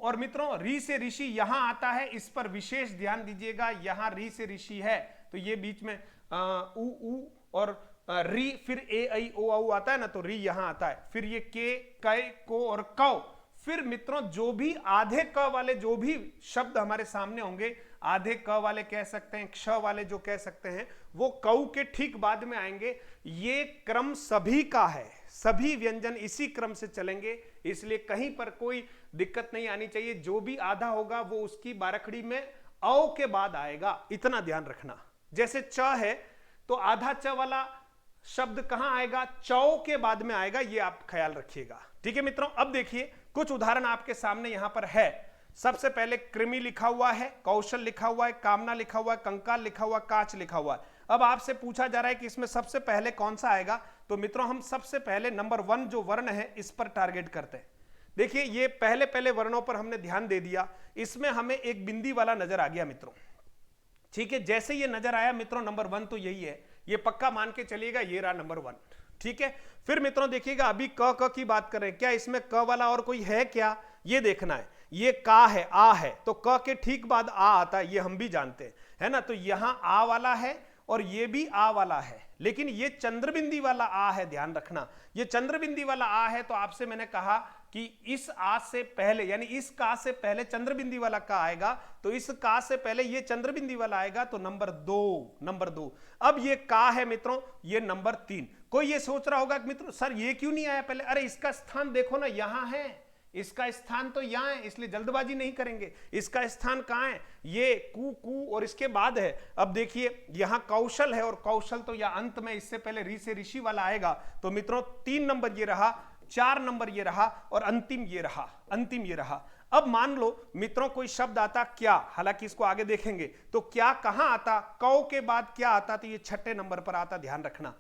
A: और मित्रों री से ऋषि यहां आता है, इस पर विशेष ध्यान दीजिएगा। यहां री से ऋषि है तो ये बीच में उ उ और री, फिर ए आई ओ औ आता है ना, तो री यहां आता है, फिर ये के, कै, को और कौ। फिर मित्रों जो भी आधे क वाले जो भी शब्द हमारे सामने होंगे, आधे क वाले कह सकते हैं, क्ष वाले जो कह सकते हैं, वो कौ के ठीक बाद में आएंगे। ये क्रम सभी का है, सभी व्यंजन इसी क्रम से चलेंगे, इसलिए कहीं पर कोई दिक्कत नहीं आनी चाहिए। जो भी आधा होगा वो उसकी बारखड़ी में औ के बाद आएगा, इतना ध्यान रखना। जैसे च है तो आधा च वाला शब्द कहां आएगा, चौ के बाद में आएगा, ये आप ख्याल रखिएगा। ठीक है मित्रों, अब देखिए कुछ उदाहरण आपके सामने यहां पर है। सबसे पहले कृमि लिखा हुआ है, कौशल लिखा हुआ है, कामना लिखा हुआ है, कंकाल लिखा हुआ है, कांच लिखा हुआ है। अब आपसे पूछा जा रहा है कि इसमें सबसे पहले कौन सा आएगा, तो मित्रों हम सबसे पहले नंबर 1 जो वर्ण है इस पर टारगेट करते हैं। देखिए ये पहले पहले वर्णों पर हमने ध्यान दे दिया, इसमें हमें एक बिंदी वाला नजर आ गया मित्रों। ठीक है, जैसे ये नजर आया मित्रों नंबर 1 तो यही है, ये पक्का मान के चलिएगा, ये रहा नंबर 1। ठीक है, फिर मित्रों देखिएगा अभी क की बात कर रहे हैं, क्या इसमें क वाला और कोई है क्या, ये देखना है। ये का है, आ है, तो क के ठीक बाद आ आता है, ये हम भी जानते हैं, है ना। तो यहां आ वाला है और ये भी आ वाला है, लेकिन ये चंद्रबिंदी वाला आ है, ध्यान रखना। ये चंद्रबिंदी वाला आ है, तो आपसे मैंने कहा कि इस आ से पहले, यानी इस का से पहले चंद्रबिंदी वाला का आएगा, तो इस का से पहले ये चंद्रबिंदी वाला आएगा, तो नंबर 2। अब ये का है मित्रों, ये नंबर 3। कोई ये सोच रहा होगा कि मित्रों सर ये क्यों नहीं आया पहले, अरे इसका स्थान देखो ना, यहां है, इसका स्थान तो यहां है, इसलिए जल्दबाजी नहीं करेंगे। इसका स्थान कहां है, ये कू और इसके बाद है। अब देखिए यहां कौशल है, और कौशल तो या अंत में, इससे पहले री से ऋषि वाला आएगा, तो मित्रों 3 नंबर ये रहा, 4 नंबर ये रहा, और अंतिम ये रहा। अब मान लो मित्रों कोई शब्द आता क्या, हालांकि इसको आगे देखेंगे, तो क्या कहां आता, कौ के बाद क्या आता, तो ये 6ठे नंबर पर आता, ध्यान रखना।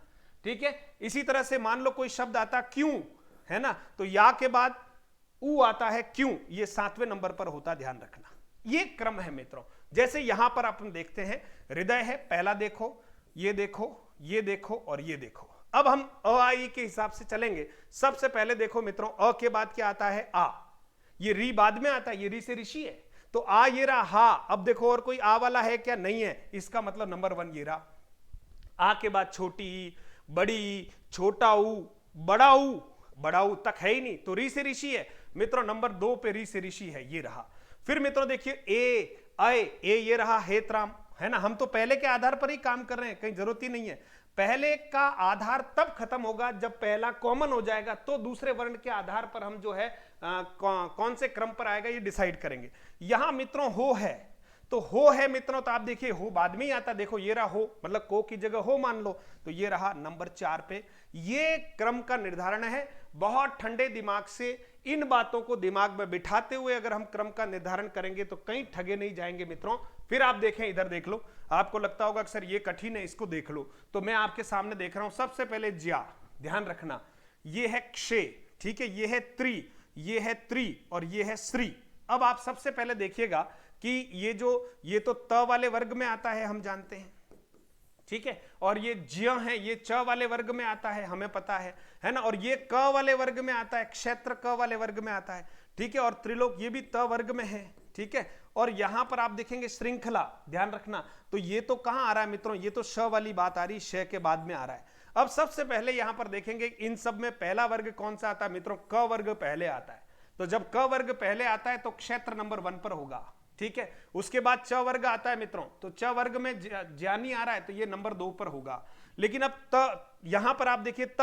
A: ठीक है, इसी तरह से मान लो कोई शब्द आता क्यों, है ना, तो या के बाद ऊ आता है क्यों, ये 7वें नंबर पर होता, ध्यान रखना। ये क्रम है मित्रों। जैसे यहां पर अपन देखते हैं हृदय है, पहला देखो, ये देखो, ये देखो और ये देखो। अब हम अ आ ई के हिसाब से चलेंगे। सबसे पहले देखो मित्रों, अ के बाद क्या आता है, आ, ये री बाद में आता है, ये री से ऋषि है, तो आ ये रहा, हा। अब देखो और कोई आ वाला है क्या, नहीं है, इसका मतलब नंबर 1 ये रहा। आ के बाद छोटी, बड़ी, छोटा ऊ, बड़ा ऊ तक है ही नहीं, तो री से ऋषि है मित्रों, नंबर 2 पे री से ऋषि है, ये रहा। फिर मित्रों देखिए ए, अय, ए ये रहा, हेतराम, है ना। हम तो पहले के आधार पर ही काम कर रहे हैं, कहीं जरूरत ही नहीं है। पहले का आधार तब खत्म होगा जब पहला कॉमन हो जाएगा, तो दूसरे वर्ण के आधार पर हम जो है कौन से क्रम पर आएगा ये डिसाइड करेंगे। यहां मित्रों हो है, तो हो है मित्रों, तो आप देखिए हो बाद में ही आता, देखो ये रहा हो, मतलब को की जगह हो मान लो, तो ये रहा नंबर 4 पे। ये क्रम का निर्धारण है। बहुत ठंडे दिमाग से इन बातों को दिमाग में बिठाते हुए अगर हम क्रम का निर्धारण करेंगे तो कहीं ठगे नहीं जाएंगे मित्रों। फिर आप देखें, इधर देख लो, आपको लगता होगा कि सर ये कठिन है, इसको देख लो, तो मैं आपके सामने देख रहा हूं। सबसे पहले ज्या, ध्यान रखना, ये है क्षे, ठीक है, ये है त्रि, ये है त्रि और ये है श्री। अब आप सबसे पहले देखिएगा कि ये तो त वाले वर्ग में आता है, हम जानते हैं, ठीक है, और ये ज्य है, ये च वाले वर्ग में आता है, हमें पता है ना, और ये क वाले वर्ग में आता है, क्षेत्र क वाले वर्ग में आता है, ठीक है, और त्रिलोक ये भी त वर्ग में है, ठीक है। और यहां पर आप देखेंगे श्रृंखला, ध्यान रखना, तो ये तो कहां आ रहा है मित्रों, ये तो श वाली बात आ रही, श के बाद में आ रहा है। अब सबसे पहले यहां पर देखेंगे इन सब में पहला वर्ग कौन सा आता है मित्रों, क वर्ग पहले आता है, तो जब क वर्ग पहले आता है तो क्षेत्र नंबर 1 पर होगा, ठीक है। उसके बाद च वर्ग आता है मित्रों, तो च वर्ग में ज्यानी आ रहा है, तो ये नंबर 2 पर होगा। लेकिन अब त, यहां पर आप देखिए त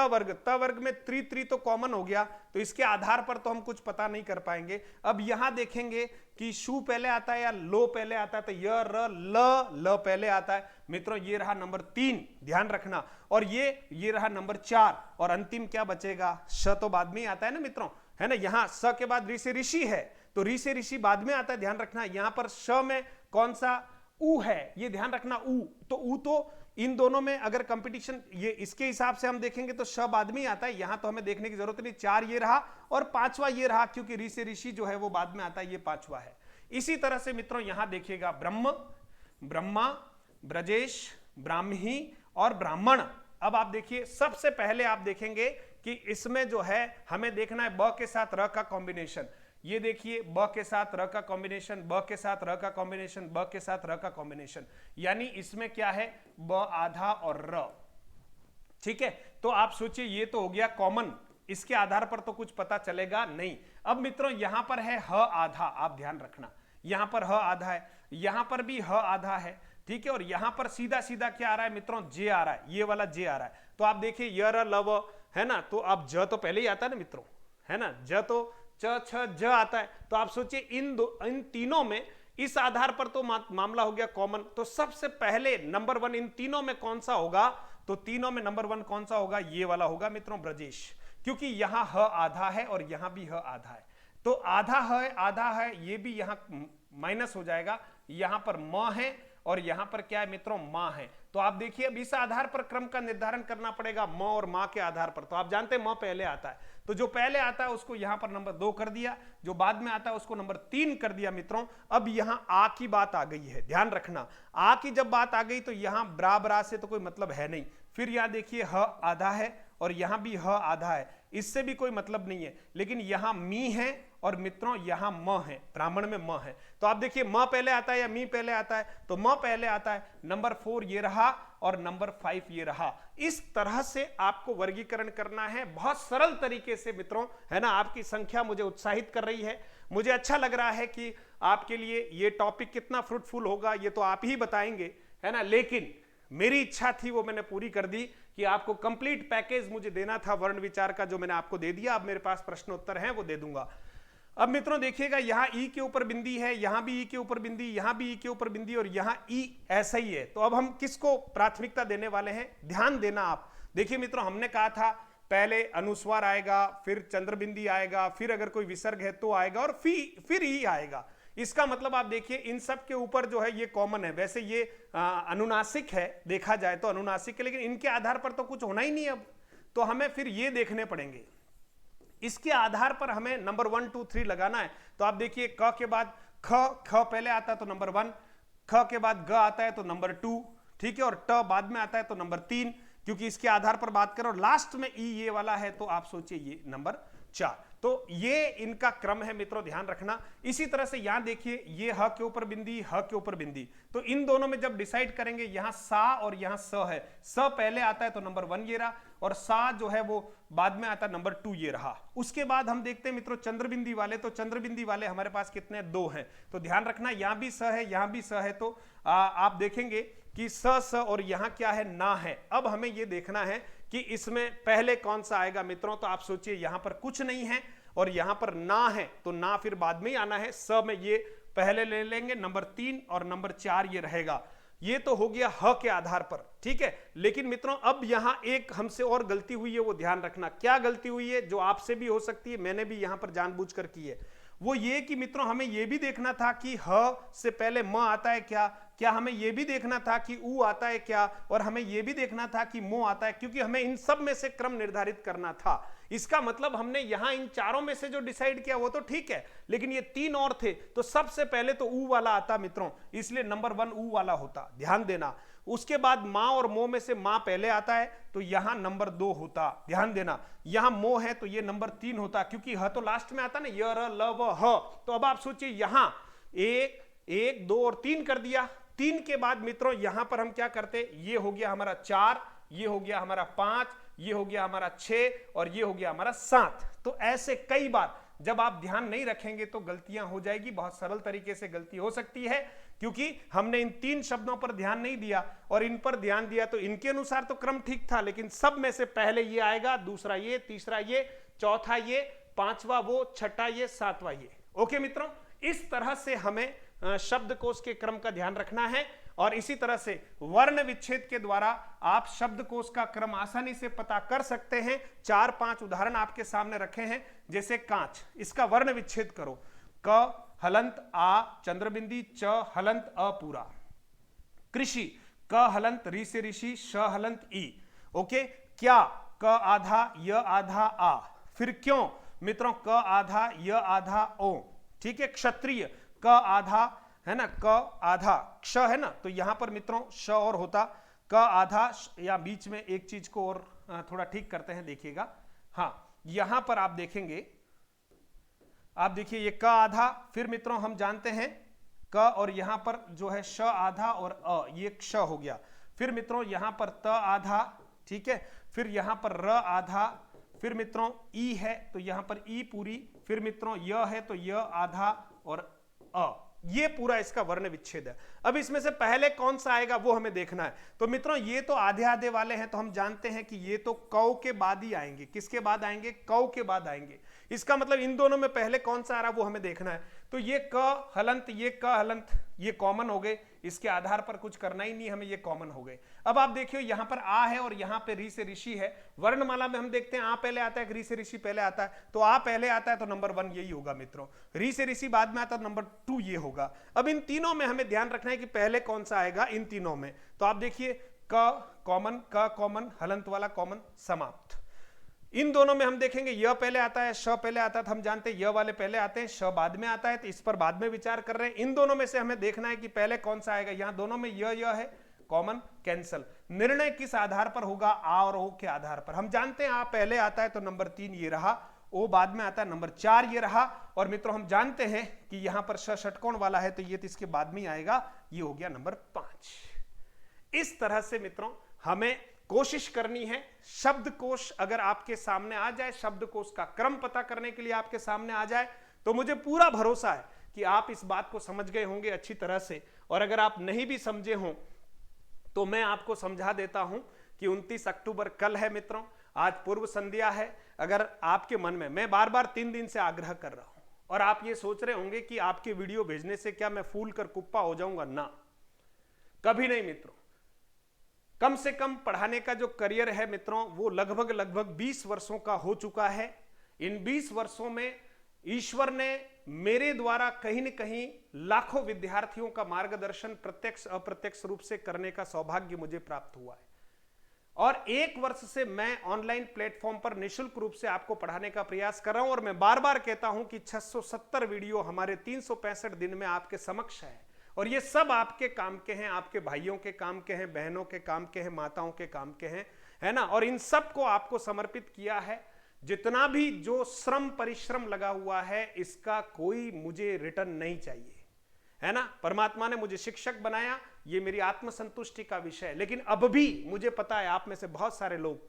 A: वर्ग में त्रि तो कॉमन हो गया, तो इसके आधार पर तो हम कुछ पता नहीं कर पाएंगे। अब यहां देखेंगे कि शु पहले आता है या लो पहले आता है, तो य र ल पहले आता है मित्रों, ये रहा नंबर 3, ध्यान रखना। और ये रहा नंबर 4, और अंतिम क्या बचेगा, श तो बाद में ही आता है ना मित्रों, है ना। यहां स के बाद ऋ से ऋषि है, तो ऋ से ऋषि बाद में आता है, ध्यान रखना। यहां पर श में कौन सा उ है, ये ध्यान रखना, उ तो इन दोनों में अगर कंपटीशन ये इसके हिसाब से हम देखेंगे तो श बाद में ही आता है, यहां तो हमें देखने की जरूरत नहीं। 4 ये रहा और 5वां ये रहा, क्योंकि ऋ से ऋषि जो है वो बाद में आता है, ये 5वां है। इसी तरह से मित्रों यहां देखिएगा ब्रह्म, ब्रह्मा, ब्रजेश, ब्राह्मी और ब्राह्मण। अब आप देखिए, सबसे पहले आप देखेंगे कि इसमें जो है हमें देखना है ब के साथ र का कॉम्बिनेशन। ये देखिए ब के साथ र का कॉम्बिनेशन, ब के साथ र का कॉम्बिनेशन, ब के साथ र का कॉम्बिनेशन, यानी इसमें क्या है, ब आधा और र। ठीक है, तो आप सोचिए ये तो हो गया कॉमन, इसके आधार पर तो कुछ पता चलेगा नहीं। अब मित्रों यहां पर है ह आधा, आप ध्यान रखना, यहां पर ह आधा है, यहां पर भी ह आधा है। ठीक है, और यहां पर सीधा सीधा क्या आ रहा है मित्रों, जे आ रहा है, ये वाला जे आ रहा है। तो आप देखिए य र लव है ना, तो अब ज तो पहले ही आता है ना मित्रों, है ना, ज तो च छ ज आता है। तो आप सोचिए इन तीनों में इस आधार पर तो मामला हो गया कॉमन। तो सबसे पहले नंबर 1 इन तीनों में कौन सा होगा, तो तीनों में नंबर 1 कौन सा होगा, ये वाला होगा मित्रों, ब्रजेश, क्योंकि यहां ह आधा है और यहां भी ह आधा है। तो आधा है आधा है, ये भी यहां माइनस हो जाएगा, यहां पर म है और यहां पर क्या है मित्रों, मां है। तो आप देखिए अब इस आधार पर क्रम का निर्धारण करना पड़ेगा, म और मां के आधार पर। तो आप जानते हैं म पहले आता है, तो जो पहले आता है उसको यहां पर नंबर 2 कर दिया, जो बाद में आता है उसको नंबर 3 कर दिया मित्रों। अब यहां आ की बात आ गई है, ध्यान रखना, आ की जब बात आ गई तो यहां बरा से तो कोई मतलब है नहीं। फिर यहां देखिए ह आधा है और यहां भी ह आधा है, इससे भी कोई मतलब नहीं है। लेकिन यहां मी है और मित्रों यहां म है, ब्राह्मण में म है। तो आप देखिए म पहले आता है या मी पहले आता है, तो म पहले आता है। नंबर 4 ये रहा और नंबर 5 ये रहा। इस तरह से आपको वर्गीकरण करना है, बहुत सरल तरीके से मित्रों, है ना। आपकी संख्या मुझे उत्साहित कर रही है, मुझे अच्छा लग रहा है कि आपके लिए ये टॉपिक कितना फ्रूटफुल होगा ये तो आप ही बताएंगे, है ना। लेकिन मेरी इच्छा थी वो मैंने पूरी कर दी कि आपको कंप्लीट पैकेज मुझे देना था वर्ण विचार का, जो मैंने आपको दे दिया। अब मेरे पास प्रश्न उत्तर हैं वो दे दूंगा। अब मित्रों देखिएगा, यहां ई के ऊपर बिंदी है, यहां भी ई के ऊपर बिंदी, यहां भी ई के ऊपर बिंदी और यहां ई ऐसा ही है। तो अब हम किसको प्राथमिकता देने वाले हैं, ध्यान देना आप। देखिए मित्रों, हमने कहा था पहले अनुस्वार आएगा, फिर चंद्रबिंदी आएगा, फिर अगर कोई विसर्ग है तो आएगा और फिर ई आएगा। इसका मतलब आप देखिए इन सब के ऊपर जो है ये कॉमन है। वैसे ये अनुनासिक है, देखा जाए तो अनुनासिक है, लेकिन इनके आधार पर तो कुछ होना ही नहीं। अब तो हमें फिर ये देखने पड़ेंगे, इसके आधार पर हमें नंबर 1 2 3 लगाना है। तो आप देखिए क के बाद ख पहले आता है तो नंबर 1, ख के बाद ग आता है तो नंबर 2, ठीक है, और ट बाद में आता है तो नंबर 3, क्योंकि इसके आधार पर बात करें, और लास्ट में ई ये वाला है तो आप सोचिए ये नंबर 4। तो ये इनका क्रम है मित्रों, ध्यान रखना। इसी तरह से यहां देखिए ये ह के ऊपर बिंदी, ह के ऊपर बिंदी, तो इन दोनों में जब डिसाइड करेंगे, यहां सा और यहां स है, स पहले आता है तो नंबर 1 ये रहा, और सा जो है वो बाद में आता नंबर 2 ये रहा। उसके बाद हम देखते हैं मित्रों चंद्रबिंदी वाले, तो चंद्रबिंदी वाले हमारे पास कितने, 2 हैं। तो ध्यान रखना यहां भी स है, यहां भी स है, तो आप देखेंगे कि स और यहां क्या है, ना है। अब हमें यह देखना है कि इसमें पहले कौन सा आएगा मित्रों। तो आप सोचिए यहां पर कुछ नहीं है और यहां पर ना है, तो ना फिर बाद में ही आना है। स में ये पहले ले लेंगे, नंबर 3 और नंबर 4 ये रहेगा। ये तो हो गया ह के आधार पर, ठीक है। लेकिन मित्रों अब यहां एक हमसे और गलती हुई है, वो ध्यान रखना। क्या गलती हुई है, जो आपसे भी हो सकती है, मैंने भी यहां पर जानबूझकर की है, वो ये कि मित्रों हमें ये भी देखना था कि ह से पहले म आता है क्या हमें ये भी देखना था कि ऊ आता है क्या, और हमें ये भी देखना था कि मो आता है, क्योंकि हमें इन सब में से क्रम निर्धारित करना था। इसका मतलब हमने यहां इन चारों में से जो डिसाइड किया वो तो ठीक है, लेकिन ये 3 और थे, तो सबसे पहले तो ऊ वाला आता मित्रों, इसलिए नंबर 1 ऊ वाला होता, ध्यान देना। उसके बाद मां और मो में से मां पहले आता है तो यहां नंबर 2 होता, ध्यान देना। यहां मो है तो ये नंबर 3 होता, क्योंकि ह तो लास्ट में आता ना, य र ल व ह। तो अब आप सोचिए यहां 1 2 और 3 कर दिया। 3 के बाद मित्रों यहां पर हम क्या करते, ये हो गया हमारा 4, ये हो गया हमारा 5, ये हो गया हमारा 6 और ये हो गया हमारा 7। तो ऐसे कई बार जब आप ध्यान नहीं रखेंगे तो गलतियां हो जाएगी, बहुत सरल तरीके से गलती हो सकती है, क्योंकि हमने इन 3 शब्दों पर ध्यान नहीं दिया और इन पर ध्यान दिया। तो इनके अनुसार तो क्रम ठीक था, लेकिन सब में से पहले ये आएगा, दूसरा ये, तीसरा ये, चौथा ये, पांचवा वो, छठा ये, सातवां ये। ओके मित्रों, इस तरह से हमें शब्दकोश के क्रम का ध्यान रखना है, और इसी तरह से वर्ण विच्छेद के द्वारा आप शब्दकोश का क्रम आसानी से पता कर सकते हैं। 4-5 उदाहरण आपके सामने रखे हैं, जैसे कांच, इसका वर्ण विच्छेद करो, क हलंत आ चंद्रबिंदी, च हलंत अ पूरा। कृषि, क हलंत री से ऋषि, श हलंत ई। ओके, क्या, क आधा य आधा आ। फिर क्यों मित्रों, क आधा य आधा ओ, ठीक है। क्षत्रिय, क आधा है ना, क आधा क्ष है ना, तो यहां पर मित्रों श और होता, क आधा, या बीच में एक चीज को और थोड़ा ठीक करते हैं, देखिएगा। हाँ, यहां पर आप देखेंगे आप देखिए ये क आधा, फिर मित्रों हम जानते हैं क और यहां पर जो है श आधा और ये क्ष हो गया। फिर मित्रों यहां पर त आधा, ठीक है, फिर यहां पर र आधा, फिर मित्रों ई है तो यहां पर ई पूरी, फिर मित्रों य है तो य आधा और अ, ये पूरा इसका वर्ण विच्छेद है। अब इसमें से पहले कौन सा आएगा वो हमें देखना है। तो मित्रों ये तो आधे आधे वाले हैं, तो हम जानते हैं कि ये तो कौ के बाद ही आएंगे। किसके बाद आएंगे? कौ के बाद आएंगे। इसका मतलब इन दोनों में पहले कौन सा आ रहा वो हमें देखना है। तो ये क हलंत, ये क हलंत, ये कॉमन हो गए, इसके आधार पर कुछ करना ही नहीं हमें, ये कॉमन हो गए। अब आप देखियो यहां पर आ है और यहां पे री से ऋषि है। वर्णमाला में हम देखते हैं आ पहले आता है कि री से ऋषि पहले आता है, तो आ पहले आता है तो नंबर 1 यही होगा मित्रों। री से ऋषि बाद में आता है तो नंबर 2 ये होगा। अब इन तीनों में हमें ध्यान रखना है कि पहले कौन सा आएगा इन तीनों में। तो आप देखिए क कॉमन, हलंत वाला कॉमन, समाप्त। इन दोनों में हम देखेंगे य पहले आता है, श पहले आता है, तो हम जानते हैं य वाले पहले आते हैं, श बाद में आता है, तो इस पर बाद में विचार कर रहे हैं। इन दोनों में से हमें देखना है कि पहले कौन सा आएगा। यहां दोनों में य है, कॉमन, कैंसल। निर्णय किस आधार पर होगा? आ और ओ के आधार पर। हम जानते हैं आ पहले आता है तो नंबर 3 ये रहा, ओ बाद में आता है नंबर 4 ये रहा, और मित्रों हम जानते हैं कि यहां पर ष षटकोण वाला है तो ये तो इसके बाद में आएगा, ये हो गया नंबर 5। इस तरह से मित्रों हमें कोशिश करनी है। शब्दकोश अगर आपके सामने आ जाए, शब्दकोश का क्रम पता करने के लिए आपके सामने आ जाए, तो मुझे पूरा भरोसा है कि आप इस बात को समझ गए होंगे अच्छी तरह से। और अगर आप नहीं भी समझे हों तो मैं आपको समझा देता हूं कि 29 अक्टूबर कल है मित्रों, आज पूर्व संध्या है। अगर आपके मन में, मैं बार बार 3 दिन से आग्रह कर रहा हूं, और आप ये सोच रहे होंगे कि आपके वीडियो भेजने से क्या मैं फूल कर कुप्पा हो जाऊंगा, ना, कभी नहीं मित्रों। कम से कम पढ़ाने का जो करियर है मित्रों वो लगभग 20 वर्षों का हो चुका है। इन 20 वर्षों में ईश्वर ने मेरे द्वारा कहीं न कहीं लाखों विद्यार्थियों का मार्गदर्शन प्रत्यक्ष अप्रत्यक्ष रूप से करने का सौभाग्य मुझे प्राप्त हुआ है। और 1 वर्ष से मैं ऑनलाइन प्लेटफॉर्म पर निःशुल्क रूप से आपको पढ़ाने का प्रयास कर रहा हूं, और मैं बार बार कहता हूं कि 670 वीडियो हमारे 365 दिन में आपके समक्ष है, और ये सब आपके काम के हैं, आपके भाइयों के काम के हैं, बहनों के काम के हैं, माताओं के काम के हैं, है ना। और इन सब को आपको समर्पित किया है। जितना भी जो श्रम परिश्रम लगा हुआ है इसका कोई मुझे रिटर्न नहीं चाहिए, है ना। परमात्मा ने मुझे शिक्षक बनाया, ये मेरी आत्मसंतुष्टि का विषय है। लेकिन अब भी मुझे पता है आप में से बहुत सारे लोग,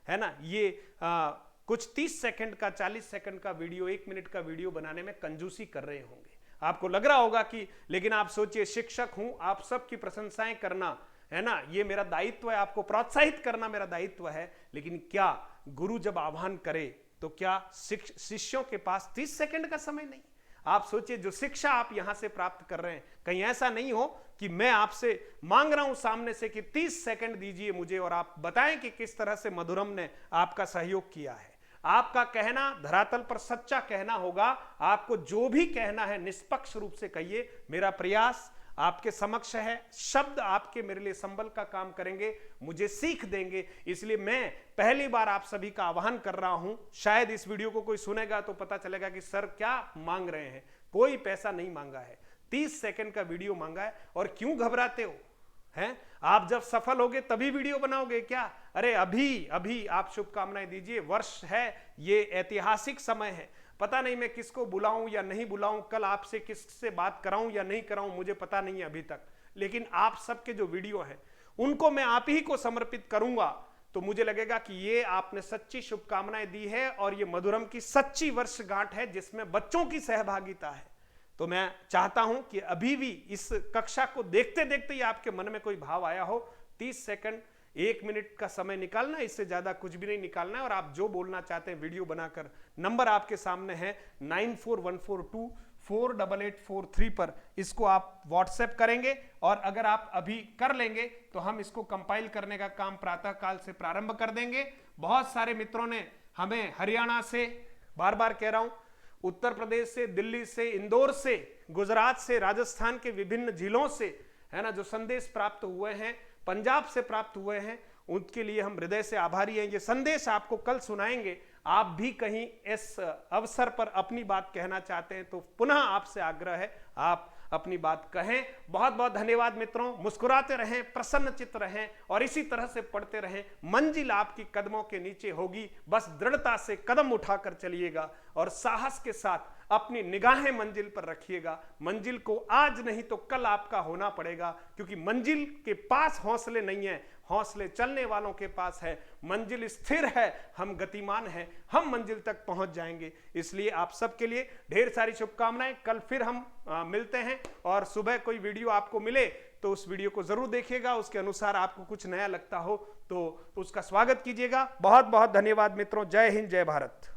A: है ना, ये कुछ 30 सेकंड का, 40 सेकंड का वीडियो, 1 मिनट का वीडियो बनाने में कंजूसी कर रहे होंगे। आपको लग रहा होगा कि, लेकिन आप सोचिए शिक्षक हूं, आप सबकी प्रशंसाएं करना, है ना, ये मेरा दायित्व है, आपको प्रोत्साहित करना मेरा दायित्व है। लेकिन क्या गुरु जब आह्वान करे तो क्या शिष्यों के पास 30 सेकंड का समय नहीं? आप सोचिए जो शिक्षा आप यहां से प्राप्त कर रहे हैं, कहीं ऐसा नहीं हो कि मैं आपसे मांग रहा हूं सामने से कि 30 सेकंड दीजिए मुझे और आप बताएं कि किस तरह से मधुरम ने आपका सहयोग किया है। आपका कहना धरातल पर सच्चा कहना होगा। आपको जो भी कहना है निष्पक्ष रूप से कहिए। मेरा प्रयास आपके समक्ष है, शब्द आपके मेरे लिए संबल का काम करेंगे, मुझे सीख देंगे। इसलिए मैं पहली बार आप सभी का आह्वान कर रहा हूं। शायद इस वीडियो को कोई सुनेगा तो पता चलेगा कि सर क्या मांग रहे हैं। कोई पैसा नहीं मांगा है, 30 सेकंड का वीडियो मांगा है। और क्यों घबराते हो, हैं? आप जब सफल होगे तभी वीडियो बनाओगे क्या? अरे अभी आप शुभकामनाएं दीजिए। वर्ष है, ये ऐतिहासिक समय है। पता नहीं मैं किसको बुलाऊं या नहीं बुलाऊं, कल आपसे किससे बात कराऊं या नहीं कराऊं, मुझे पता नहीं है अभी तक। लेकिन आप सबके जो वीडियो हैं उनको मैं आप ही को समर्पित करूंगा, तो मुझे लगेगा कि ये आपने सच्ची शुभकामनाएं दी है और ये मधुरम की सच्ची वर्षगांठ है जिसमें बच्चों की सहभागिता है। तो मैं चाहता हूं कि अभी भी इस कक्षा को देखते देखते ही आपके मन में कोई भाव आया हो, 30 सेकंड 1 मिनट का समय निकालना, इससे ज्यादा कुछ भी नहीं निकालना है। और आप जो बोलना चाहते हैं वीडियो बनाकर, नंबर आपके सामने है 9414248843 पर, इसको आप व्हाट्सएप करेंगे। और अगर आप अभी कर लेंगे तो हम इसको कंपाइल करने का काम प्रातः काल से प्रारंभ कर देंगे। बहुत सारे मित्रों ने हमें हरियाणा से, बार बार कह रहा हूं, उत्तर प्रदेश से, दिल्ली से, इंदौर से, गुजरात से, राजस्थान के विभिन्न जिलों से, है ना, जो संदेश प्राप्त हुए हैं, पंजाब से प्राप्त हुए हैं, उनके लिए हम हृदय से आभारी हैं। ये संदेश आपको कल सुनाएंगे। आप भी कहीं इस अवसर पर अपनी बात कहना चाहते हैं तो पुनः आपसे आग्रह है, आप अपनी बात कहें। बहुत बहुत धन्यवाद मित्रों। मुस्कुराते रहें, प्रसन्नचित्त रहें और इसी तरह से पढ़ते रहें। मंजिल आपकी कदमों के नीचे होगी, बस दृढ़ता से कदम उठाकर चलिएगा और साहस के साथ अपनी निगाहें मंजिल पर रखिएगा। मंजिल को आज नहीं तो कल आपका होना पड़ेगा, क्योंकि मंजिल के पास हौसले नहीं है, हौसले चलने वालों के पास है। मंजिल स्थिर है, हम गतिमान हैं, हम मंजिल तक पहुंच जाएंगे। इसलिए आप सबके लिए ढेर सारी शुभकामनाएं। कल फिर हम मिलते हैं और सुबह कोई वीडियो आपको मिले तो उस वीडियो को जरूर देखिएगा। उसके अनुसार आपको कुछ नया लगता हो तो उसका स्वागत कीजिएगा। बहुत बहुत धन्यवाद मित्रों। जय हिंद, जय भारत।